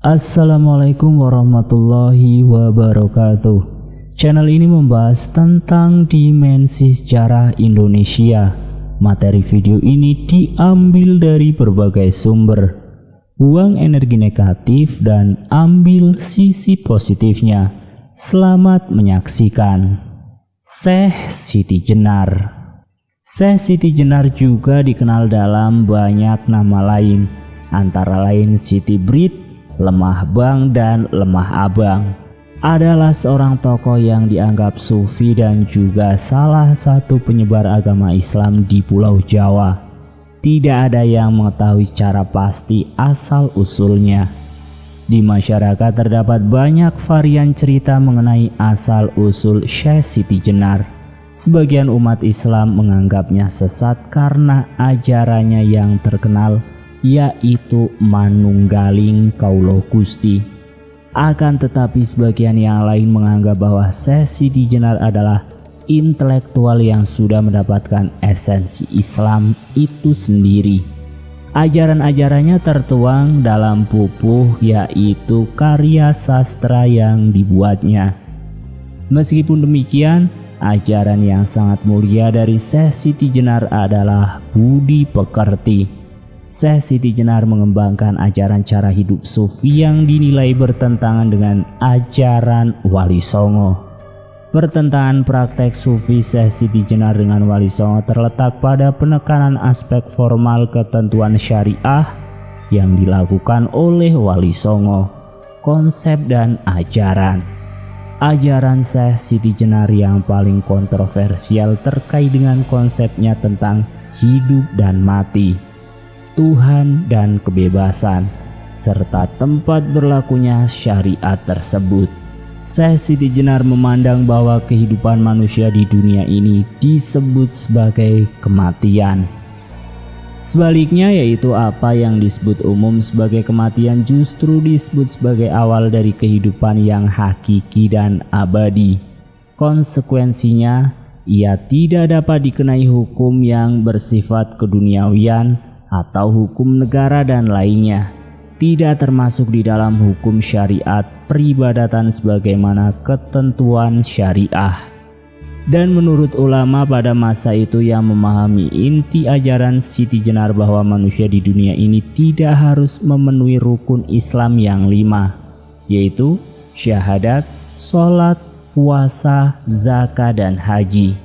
Assalamualaikum warahmatullahi wabarakatuh. Channel ini membahas tentang dimensi sejarah Indonesia. Materi video ini diambil dari berbagai sumber. Buang energi negatif dan ambil sisi positifnya. Selamat menyaksikan. Syekh Siti Jenar. Syekh Siti Jenar juga dikenal dalam banyak nama lain, antara lain Siti Brit, Lemah Bang, dan Lemah Abang. Adalah seorang tokoh yang dianggap sufi dan juga salah satu penyebar agama Islam di Pulau Jawa. Tidak ada yang mengetahui cara pasti asal-usulnya. Di masyarakat terdapat banyak varian cerita mengenai asal-usul Syekh Siti Jenar. Sebagian umat Islam menganggapnya sesat karena ajarannya yang terkenal, yaitu manunggaling kaulo Gusti. Akan tetapi sebagian yang lain menganggap bahwa Syekh Siti Jenar adalah intelektual yang sudah mendapatkan esensi Islam itu sendiri. Ajaran-ajarannya tertuang dalam pupuh, yaitu karya sastra yang dibuatnya. Meskipun demikian, ajaran yang sangat mulia dari Syekh Siti Jenar adalah budi pekerti. Syekh Siti Jenar mengembangkan ajaran cara hidup sufi yang dinilai bertentangan dengan ajaran Wali Songo. Pertentangan praktek sufi Syekh Siti Jenar dengan Wali Songo terletak pada penekanan aspek formal ketentuan syariah yang dilakukan oleh Wali Songo, konsep dan ajaran. Ajaran Syekh Siti Jenar yang paling kontroversial terkait dengan konsepnya tentang hidup dan mati, Tuhan dan kebebasan, serta tempat berlakunya syariat tersebut. Syekh Siti Jenar memandang bahwa kehidupan manusia di dunia ini disebut sebagai kematian. Sebaliknya, yaitu apa yang disebut umum sebagai kematian justru disebut sebagai awal dari kehidupan yang hakiki dan abadi. Konsekuensinya, ia tidak dapat dikenai hukum yang bersifat keduniawian atau hukum negara dan lainnya, tidak termasuk di dalam hukum syariat peribadatan sebagaimana ketentuan syariah. Dan menurut ulama pada masa itu yang memahami inti ajaran Siti Jenar bahwa manusia di dunia ini tidak harus memenuhi rukun Islam yang 5, yaitu syahadat, sholat, puasa, zakat, dan haji.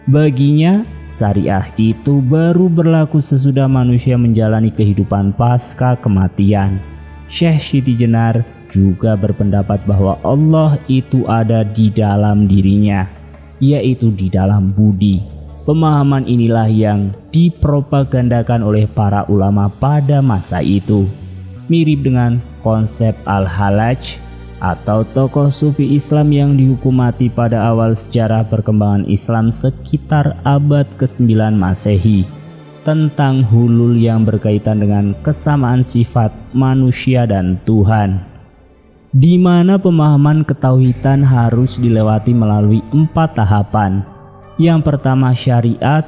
Baginya, syariah itu baru berlaku sesudah manusia menjalani kehidupan pasca kematian. Syekh Siti Jenar juga berpendapat bahwa Allah itu ada di dalam dirinya, yaitu di dalam budi. Pemahaman inilah yang dipropagandakan oleh para ulama pada masa itu. Mirip dengan konsep Al-Halaj atau tokoh sufi Islam yang dihukum mati pada awal sejarah perkembangan Islam sekitar abad ke-9 Masehi, tentang hulul yang berkaitan dengan kesamaan sifat manusia dan Tuhan, di mana pemahaman ketauhidan harus dilewati melalui 4 tahapan. Yang pertama syariat,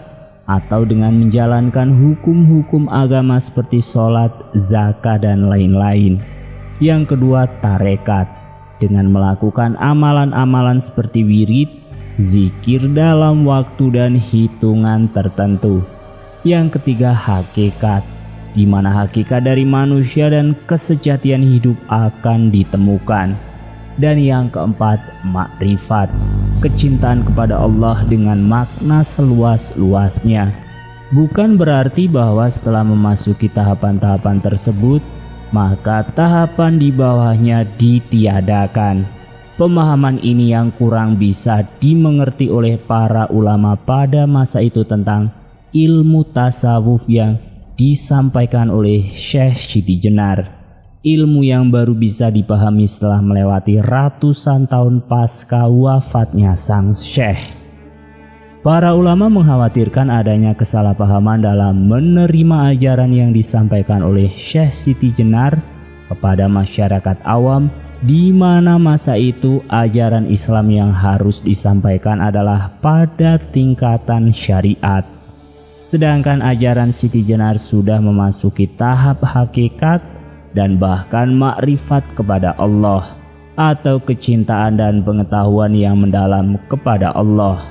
atau dengan menjalankan hukum-hukum agama seperti sholat, zakat, dan lain-lain. Yang kedua tarekat, dengan melakukan amalan-amalan seperti wirid, zikir dalam waktu dan hitungan tertentu. Yang ketiga hakikat, di mana hakikat dari manusia dan kesejatian hidup akan ditemukan. Dan yang keempat makrifat, kecintaan kepada Allah dengan makna seluas-luasnya. Bukan berarti bahwa setelah memasuki tahapan-tahapan tersebut, maka tahapan di bawahnya ditiadakan. Pemahaman ini yang kurang bisa dimengerti oleh para ulama pada masa itu tentang ilmu tasawuf yang disampaikan oleh Syekh Siti Jenar. Ilmu yang baru bisa dipahami setelah melewati ratusan tahun pasca wafatnya sang Syekh. Para ulama mengkhawatirkan adanya kesalahpahaman dalam menerima ajaran yang disampaikan oleh Syekh Siti Jenar kepada masyarakat awam, di mana masa itu ajaran Islam yang harus disampaikan adalah pada tingkatan syariat. Sedangkan ajaran Siti Jenar sudah memasuki tahap hakikat dan bahkan makrifat kepada Allah, atau kecintaan dan pengetahuan yang mendalam kepada Allah.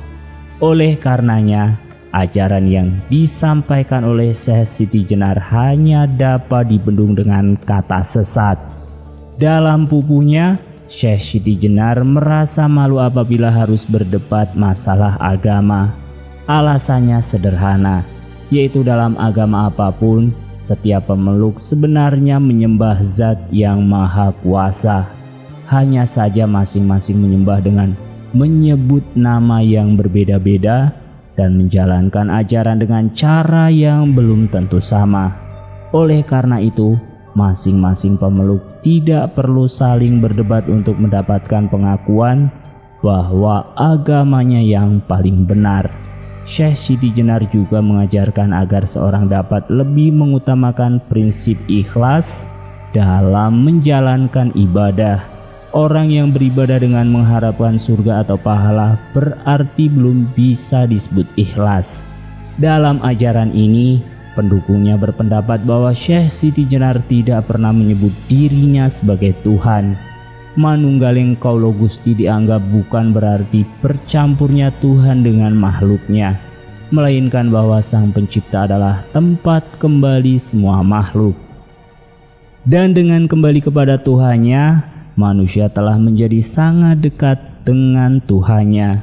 Oleh karenanya, ajaran yang disampaikan oleh Syekh Siti Jenar hanya dapat dibendung dengan kata sesat. Dalam pupuhnya, Syekh Siti Jenar merasa malu apabila harus berdebat masalah agama. Alasannya sederhana, yaitu dalam agama apapun, setiap pemeluk sebenarnya menyembah Zat yang Maha Kuasa. Hanya saja masing-masing menyembah dengan menyebut nama yang berbeda-beda dan menjalankan ajaran dengan cara yang belum tentu sama. Oleh karena itu, masing-masing pemeluk tidak perlu saling berdebat untuk mendapatkan pengakuan bahwa agamanya yang paling benar. Syekh Siti Jenar juga mengajarkan agar seorang dapat lebih mengutamakan prinsip ikhlas dalam menjalankan ibadah. Orang yang beribadah dengan mengharapkan surga atau pahala berarti belum bisa disebut ikhlas. Dalam ajaran ini, pendukungnya berpendapat bahwa Syekh Siti Jenar tidak pernah menyebut dirinya sebagai Tuhan. Manunggaling Kaulo Gusti dianggap bukan berarti bercampurnya Tuhan dengan makhluknya, melainkan bahwa Sang Pencipta adalah tempat kembali semua makhluk. Dan dengan kembali kepada Tuhannya, manusia telah menjadi sangat dekat dengan Tuhannya.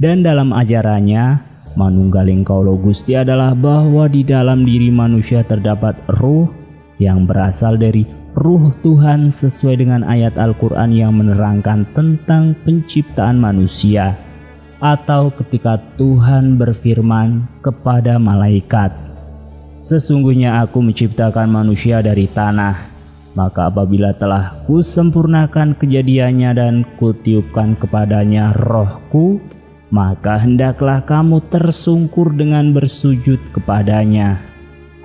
Dan dalam ajarannya, Manunggaling Kaulo Gusti adalah bahwa di dalam diri manusia terdapat ruh yang berasal dari Ruh Tuhan sesuai dengan ayat Al-Quran yang menerangkan tentang penciptaan manusia. Atau ketika Tuhan berfirman kepada malaikat, "Sesungguhnya aku menciptakan manusia dari tanah, maka apabila telah kusempurnakan kejadiannya dan kutiupkan kepadanya rohku, maka hendaklah kamu tersungkur dengan bersujud kepadanya."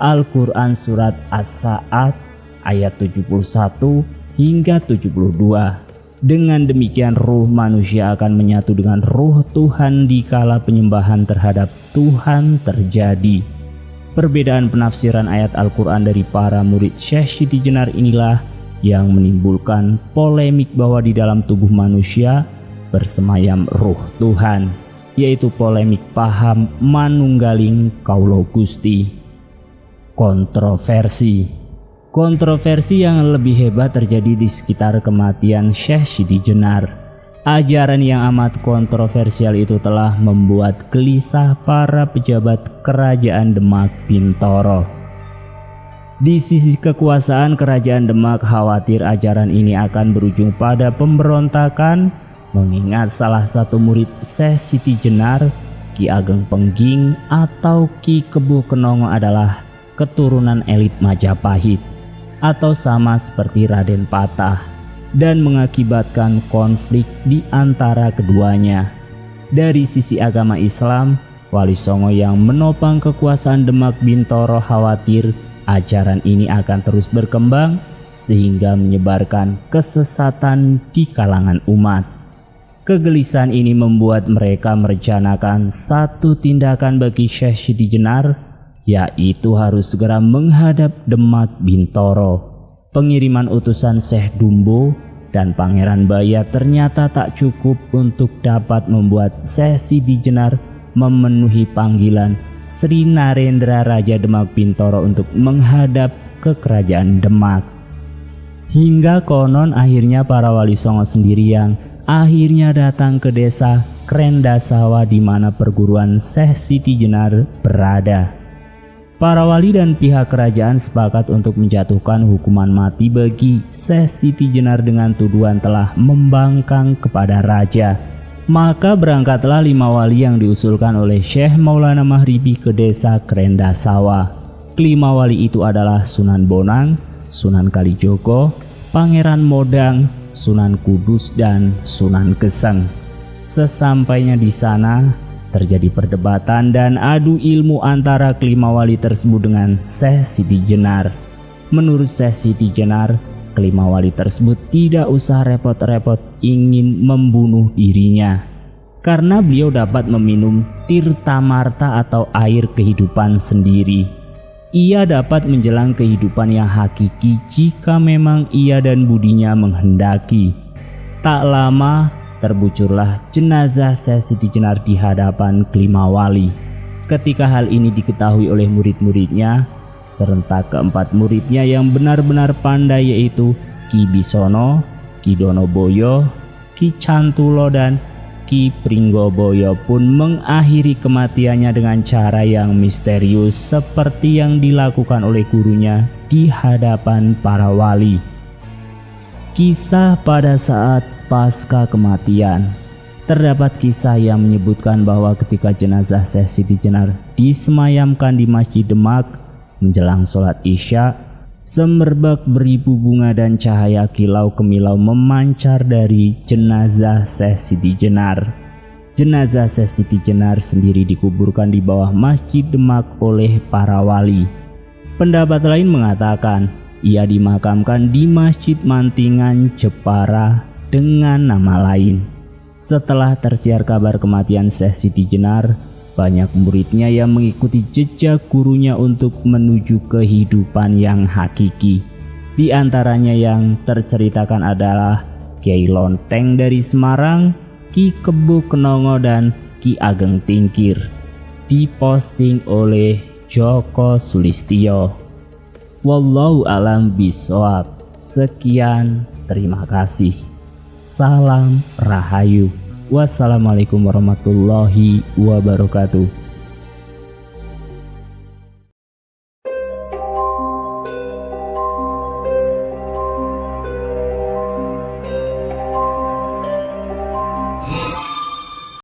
Al-Quran Surat As-Sa'ad ayat 71 hingga 72. Dengan demikian ruh manusia akan menyatu dengan ruh Tuhan dikala penyembahan terhadap Tuhan terjadi. Perbedaan penafsiran ayat Al-Quran dari para murid Syekh Siti Jenar inilah yang menimbulkan polemik bahwa di dalam tubuh manusia bersemayam ruh Tuhan, yaitu polemik paham Manunggaling Kaulo Gusti. Kontroversi yang lebih hebat terjadi di sekitar kematian Syekh Siti Jenar. Ajaran yang amat kontroversial itu telah membuat gelisah para pejabat kerajaan Demak Bintoro. Di sisi kekuasaan, kerajaan Demak khawatir ajaran ini akan berujung pada pemberontakan, mengingat salah satu murid Syekh Siti Jenar, Ki Ageng Pengging atau Ki Kebuh Kenongo adalah keturunan elit Majapahit, atau sama seperti Raden Patah, dan mengakibatkan konflik di antara keduanya. Dari sisi agama Islam, Wali Songo yang menopang kekuasaan Demak Bintoro khawatir ajaran ini akan terus berkembang sehingga menyebarkan kesesatan di kalangan umat. Kegelisahan ini membuat mereka merencanakan satu tindakan bagi Syekh Siti Jenar, yaitu harus segera menghadap Demak Bintoro. Pengiriman utusan Syekh Dumbo dan Pangeran Bayat ternyata tak cukup untuk dapat membuat Syekh Siti Jenar memenuhi panggilan Sri Narendra Raja Demak Bintoro untuk menghadap ke kerajaan Demak. Hingga konon akhirnya para wali songo sendiri yang akhirnya datang ke desa Krendasawa di mana perguruan Syekh Siti Jenar berada. Para wali dan pihak kerajaan sepakat untuk menjatuhkan hukuman mati bagi Syekh Siti Jenar dengan tuduhan telah membangkang kepada raja. Maka berangkatlah 5 wali yang diusulkan oleh Syekh Maulana Mahribi ke desa Krendasawa. Kelima wali itu adalah Sunan Bonang, Sunan Kalijogo, Pangeran Modang, Sunan Kudus, dan Sunan Geseng. Sesampainya di sana, terjadi perdebatan dan adu ilmu antara kelima wali tersebut dengan Syekh Siti Jenar. Menurut Syekh Siti Jenar, kelima wali tersebut tidak usah repot-repot ingin membunuh dirinya, karena beliau dapat meminum tirta marta atau air kehidupan sendiri. Ia dapat menjelang kehidupan yang hakiki jika memang ia dan budinya menghendaki. Tak lama terbucurlah jenazah Syekh Siti Jenar di hadapan kelima wali. Ketika hal ini diketahui oleh murid-muridnya, serentak keempat muridnya yang benar-benar pandai yaitu Ki Bisono, Ki Donoboyo, Ki Cantulo dan Ki Pringgoboyo pun mengakhiri kematiannya dengan cara yang misterius seperti yang dilakukan oleh gurunya di hadapan para wali. Kisah pada saat pasca kematian. Terdapat kisah yang menyebutkan bahwa ketika jenazah Syekh Siti Jenar disemayamkan di Masjid Demak menjelang sholat Isya, semerbak beribu bunga dan cahaya kilau kemilau memancar dari jenazah Syekh Siti Jenar. Jenazah Syekh Siti Jenar sendiri dikuburkan di bawah Masjid Demak oleh para wali. Pendapat lain mengatakan ia dimakamkan di Masjid Mantingan, Jepara dengan nama lain. Setelah tersiar kabar kematian Syekh Siti Jenar, banyak muridnya yang mengikuti jejak gurunya untuk menuju kehidupan yang hakiki. Di antaranya yang terceritakan adalah Kiai Lonteng dari Semarang, Ki Kebo Kenongo dan Ki Ageng Tingkir. Diposting oleh Joko Sulistyo. Wallahu alam bishawab. Sekian, terima kasih. Salam Rahayu. Wassalamualaikum warahmatullahi wabarakatuh.